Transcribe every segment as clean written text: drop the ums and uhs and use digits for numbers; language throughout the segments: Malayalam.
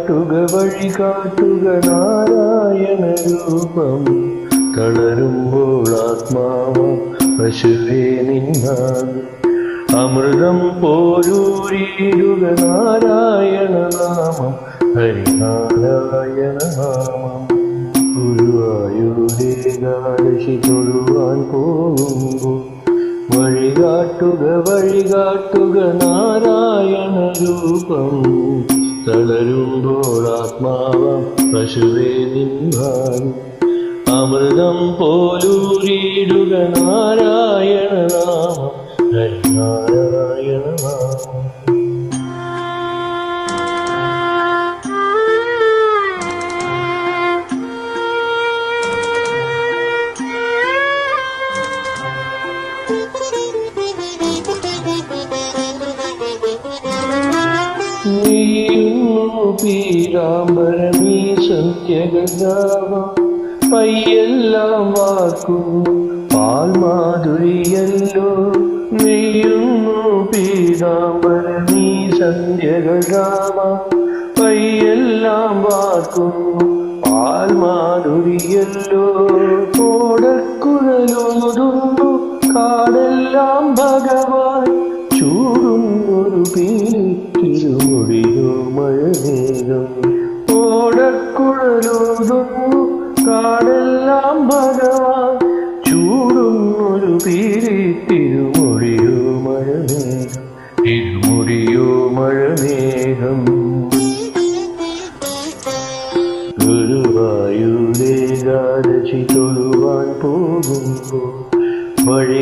വഴി കാട്ടുക നാരായണ രൂപം. തളരുമ്പോൾ ആത്മാവ് പശുവേ നിന്നാൻ അമൃതം പോരൂരിടുക നാരായണ നാമം, ഹരിനാരായണ നാമം. ഗുരുവായൂരേകാദശി തൊഴുവാൻ പോകുമ്പോൾ വഴി കാട്ടുക നാരായണ രൂപം. തളരുമ്പോൾ ആത്മാവം പശുവേ നിന്നാൻ അമൃതം പോലൂരിടുക നാരായണ നാമം, ഹരിനാരായണ നാമം. പീതാംബരമീ സത്യഗതാവം പയ്യെല്ലാം വാക്കുന്നു പാൽമാധുരിയല്ലോ. നെയ്യുന്നു പീതാംബരമീ സന്ധ്യകളാവാം പയ്യെല്ലാം വാക്കുന്നു പാൽമാധുരിയല്ലോ. ഓടക്കുഴലോതുന്നു കാടെല്ലാം ഭഗവാൻ ചൂടുന്നൊരു തിരുമുടിയോ മഴമേഘം. ഓടക്കുഴലോതുന്നു കാടെല്ലാം ഭഗവാൻ ചൂടുന്നൊരു തിരുമുടിയോ മഴമേഘം, തിരുമുടിയോ മഴമേഘം. ഗുരുവായൂരേകാദശി തൊഴുവാൻ പോകുമ്പോൾ വഴി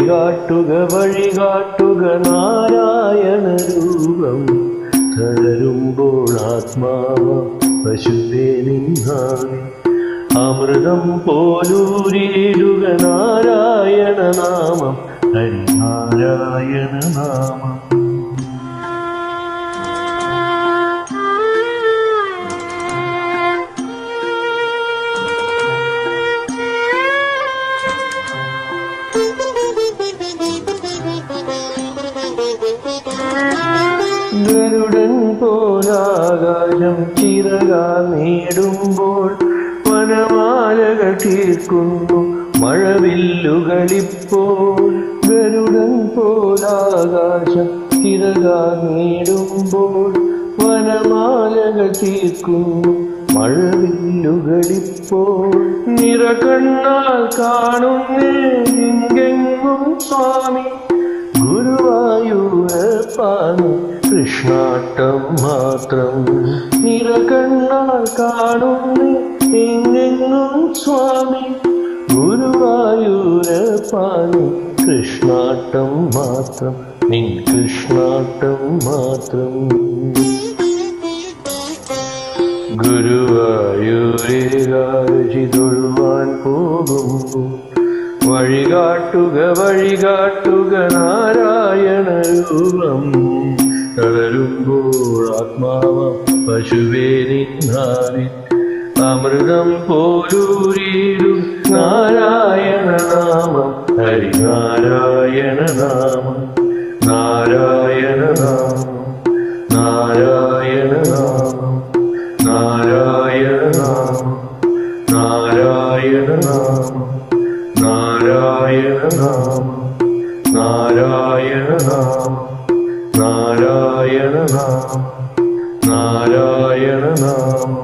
കാട്ടുക നാരായണ രൂപം. തളരുമ്പോൾ ആത്മാവ് പശുവേ നിന്നാൻ അമൃതം പോലൂരിടുക നാരായണ നാമം, ഹരിനാരായണ നാമം. ഗരുഡൻ പോലാകാശം ചിറകാൽ നേടുമ്പോൾ വനമാലകൾ തീർക്കുന്നു മഴവില്ലുകളിപ്പോൾ. ഗരുഡൻ പോലാകാശം ചിറകാൽ നേടുമ്പോൾ വനമാലകൾ തീർക്കുന്നു മഴവില്ലുകളിപ്പോൾ. നിറകണ്ണാൽ കാണുന്നേങ്ങും സ്വാമി ഗുരുവായൂരപ്പാണ് കൃഷ്ണാട്ടം മാത്രം. നിറകണ്ണാൽ കാണുന്നേങ്ങും സ്വാമി ഗുരുവായൂരപ്പാണ് കൃഷ്ണാട്ടം മാത്രം, നിൻ കൃഷ്ണാട്ടം മാത്രം. ഗുരുവായൂരേകാദശി തൊഴുവാൻ പോകുമ്പോൾ വഴി കാട്ടുക നാരായണ രൂപം. തളരുമ്പോൾ ആത്മാവം പശുവേ നിന്നാൻ അമൃതം പോലൂരിടും നാരായണ നാമം, ഹരിനാരായണ നാമം, നാരായണ നാമം, നാരായണ നാമം, നാരായണ നാമം, നാരായണ നാമം, നാരായണ നാമം, നാരായണ നാമം, നാരായണ നാമം, നാരായണ നാമം.